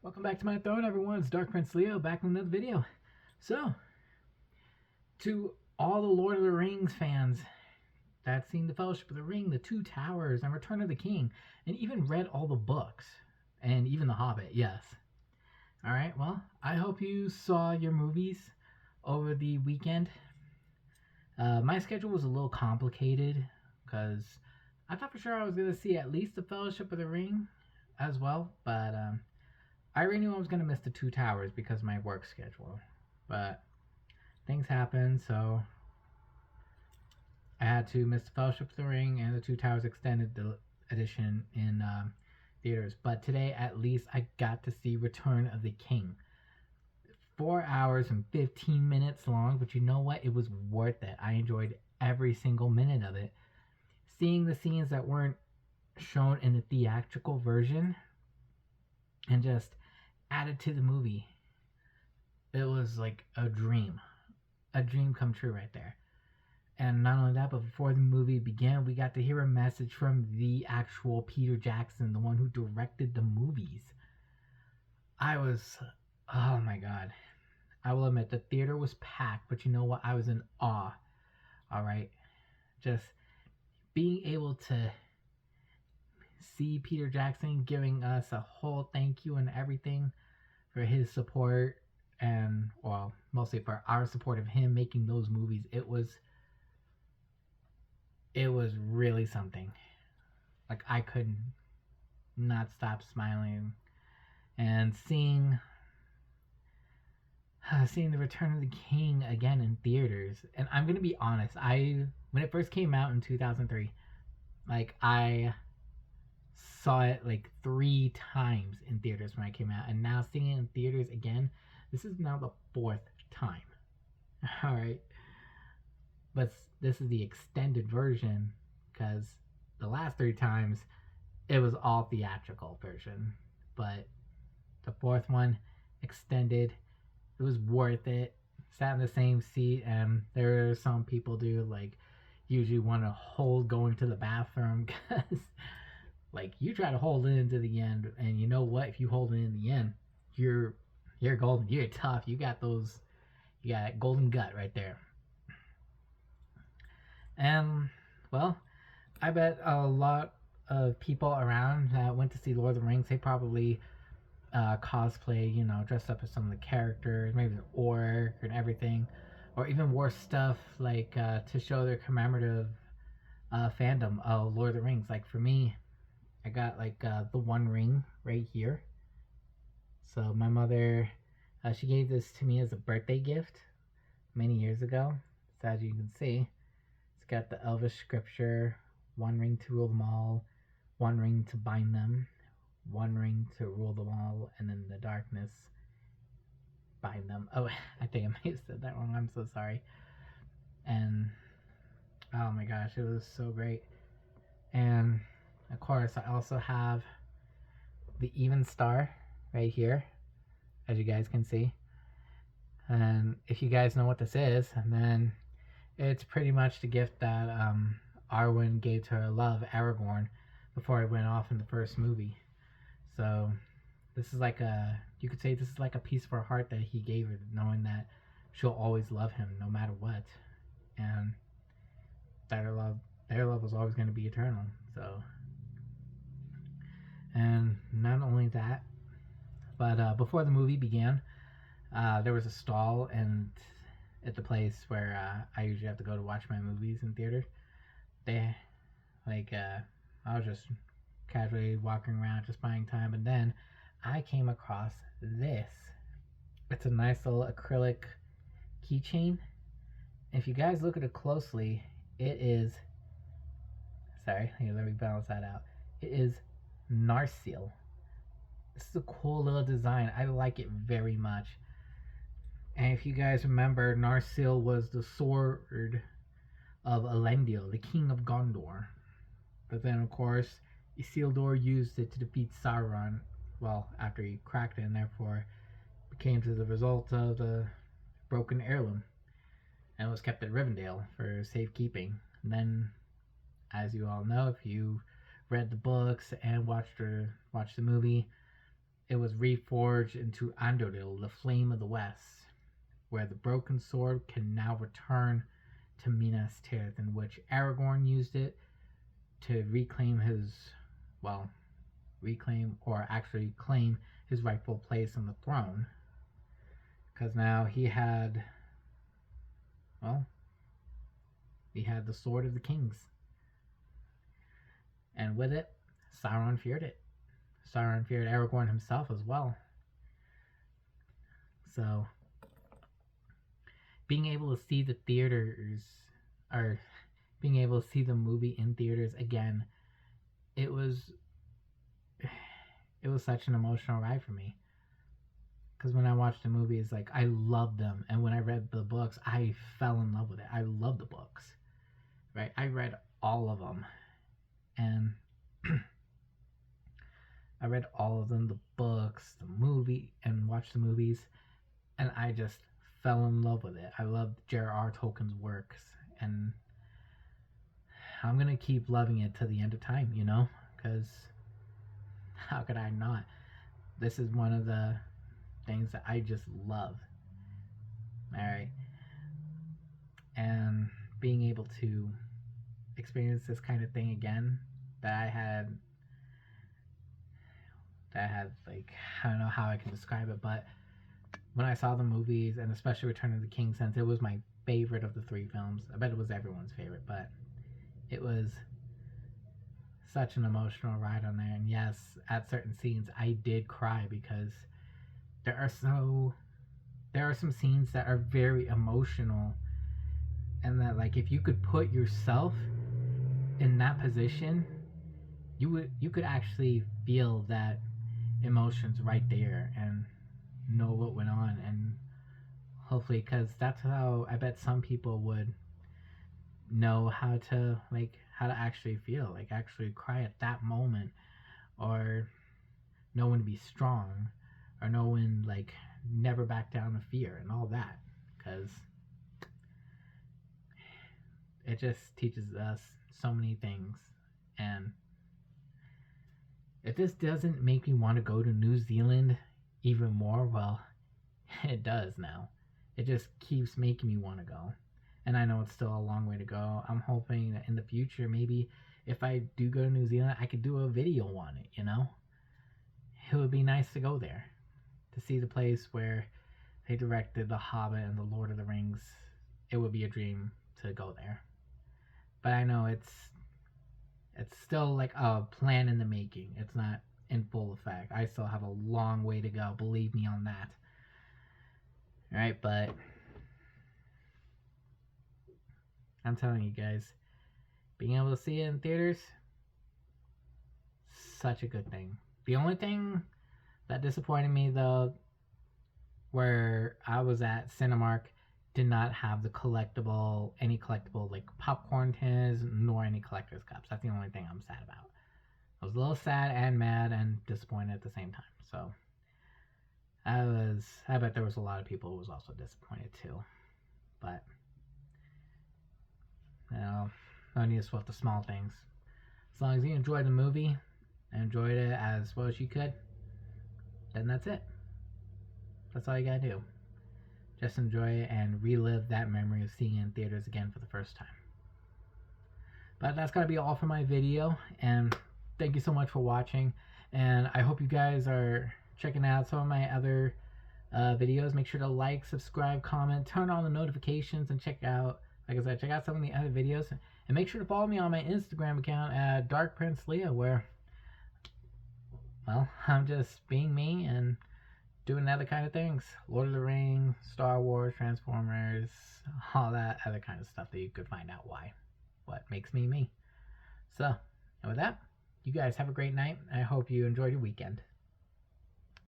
Welcome back to my throne, everyone. It's Dark Prince Leo back with another video. So, to all the Lord of the Rings fans that's seen the Fellowship of the Ring, the Two Towers, and Return of the King, and even read all the books, and even The Hobbit, yes. Alright, well, I hope you saw your movies over the weekend. My schedule was a little complicated because I thought for sure I was going to see at least the Fellowship of the Ring as well, but I already knew I was going to miss the Two Towers because of my work schedule. But things happened, so I had to miss the Fellowship of the Ring and the Two Towers Extended Edition in theaters. But today, at least, I got to see Return of the King. 4 hours and 15 minutes long, but you know what? It was worth it. I enjoyed every single minute of it. Seeing the scenes that weren't shown in the theatrical version and just added to the movie, it was like a dream come true right there. And not only that, but before the movie began, we got to hear a message from the actual Peter Jackson, the one who directed the movies. Oh my god. I will admit, the theater was packed, but you know what? I was in awe. Alright? Just being able to see Peter Jackson giving us a whole thank you and everything for his support, and, well, mostly for our support of him making those movies. It was really something. Like, I could not stop smiling. And seeing the Return of the King again in theaters. And I'm gonna be honest, when it first came out in 2003, like, I saw it like 3 times in theaters when I came out, and now seeing it in theaters again, this is now the 4th time. All right, but this is the extended version because the last 3 times it was all theatrical version, but the 4th one extended. It was worth it. Sat in the same seat, and there are some people do like usually want to hold going to the bathroom because like you try to hold it into the end, and you know what? If you hold it in the end, you're golden. You're tough. You got golden gut right there. And well, I bet a lot of people around that went to see Lord of the Rings, they probably cosplay, dressed up as some of the characters, maybe the orc and everything, or even wore stuff like to show their commemorative fandom of Lord of the Rings. Like for me, I got like the One Ring right here. So my mother, she gave this to me as a birthday gift many years ago. So as you can see, it's got the Elvish scripture: one ring to rule them all, one ring to bind them, one ring to rule them all, and then the darkness bind them. Oh, I think I may have said that wrong. I'm so sorry. And oh my gosh, it was so great. And of course, I also have the Even Star right here, as you guys can see. And if you guys know what this is, and then it's pretty much the gift that Arwen gave to her love, Aragorn, before it went off in the first movie. So this is like you could say this is like a piece of her heart that he gave her, knowing that she'll always love him no matter what, and that their love was always going to be eternal. So, and not only that, but before the movie began, there was a stall and at the place where I usually have to go to watch my movies in theater. They I was just casually walking around just buying time, and then I came across this. It's a nice little acrylic keychain. If you guys look at it closely, it is, sorry, let me balance that out. It is Narsil. This is a cool little design. I like it very much. And if you guys remember, Narsil was the sword of Elendil, the king of Gondor. But then, of course, Isildur used it to defeat Sauron, well, after he cracked it, and therefore became to the result of the broken heirloom, and was kept at Rivendell for safekeeping. And then, as you all know, if you read the books and watched the movie, it was reforged into Andoril, the Flame of the West, where the broken sword can now return to Minas Tirith, in which Aragorn used it to reclaim or actually claim his rightful place on the throne. Because now he had the Sword of the Kings. And with it, Sauron feared it. Sauron feared Aragorn himself as well. So, being able to see the movie in theaters again, it was such an emotional ride for me. Because when I watched the movies, like, I loved them. And when I read the books, I fell in love with it. I love the books. Right? I read all of them. And I read all of them, the books, the movie, and watched the movies. And I just fell in love with it. I loved J.R.R. Tolkien's works. And I'm going to keep loving it to the end of time, you know? Because how could I not? This is one of the things that I just love. Alright. And being able to experience this kind of thing again that I had, like, I don't know how I can describe it, but when I saw the movies, and especially Return of the King, since it was my favorite of the 3 films, I bet it was everyone's favorite, but it was such an emotional ride on there. And yes, at certain scenes I did cry, because there are some scenes that are very emotional, and that, like, if you could put yourself in that position, you could actually feel that emotions right there and know what went on. And hopefully, because that's how I bet some people would know how to actually feel, like actually cry at that moment, or know when to be strong, or know when, like, never back down to fear and all that, because it just teaches us so many things. And if this doesn't make me want to go to New Zealand even more, well, it does now. It just keeps making me want to go. And I know it's still a long way to go. I'm hoping that in the future, maybe if I do go to New Zealand, I could do a video on it, you know? It would be nice to go there, to see the place where they directed The Hobbit and The Lord of the Rings. It would be a dream to go there. But I know it's still like a plan in the making. It's not in full effect. I still have a long way to go, believe me on that. Alright, but I'm telling you guys, being able to see it in theaters, such a good thing. The only thing that disappointed me, though, where I was at Cinemark, did not have any collectible like popcorn tins, nor any collector's cups. That's the only thing I'm sad about. I was a little sad and mad and disappointed at the same time. So I bet there was a lot of people who was also disappointed too. But no need to sweat the small things. As long as you enjoyed the movie and enjoyed it as well as you could, then that's it. That's all you gotta do. Just enjoy it and relive that memory of seeing it in theaters again for the first time. But that's gonna be all for my video, and thank you so much for watching. And I hope you guys are checking out some of my other videos. Make sure to like, subscribe, comment, turn on the notifications, and check out some of the other videos. And make sure to follow me on my Instagram account at Dark Prince Leo, where, well, I'm just being me and doing other kind of things. Lord of the Rings, Star Wars, Transformers, all that other kind of stuff that you could find out what makes me me. So, and with that, you guys have a great night. I hope you enjoyed your weekend.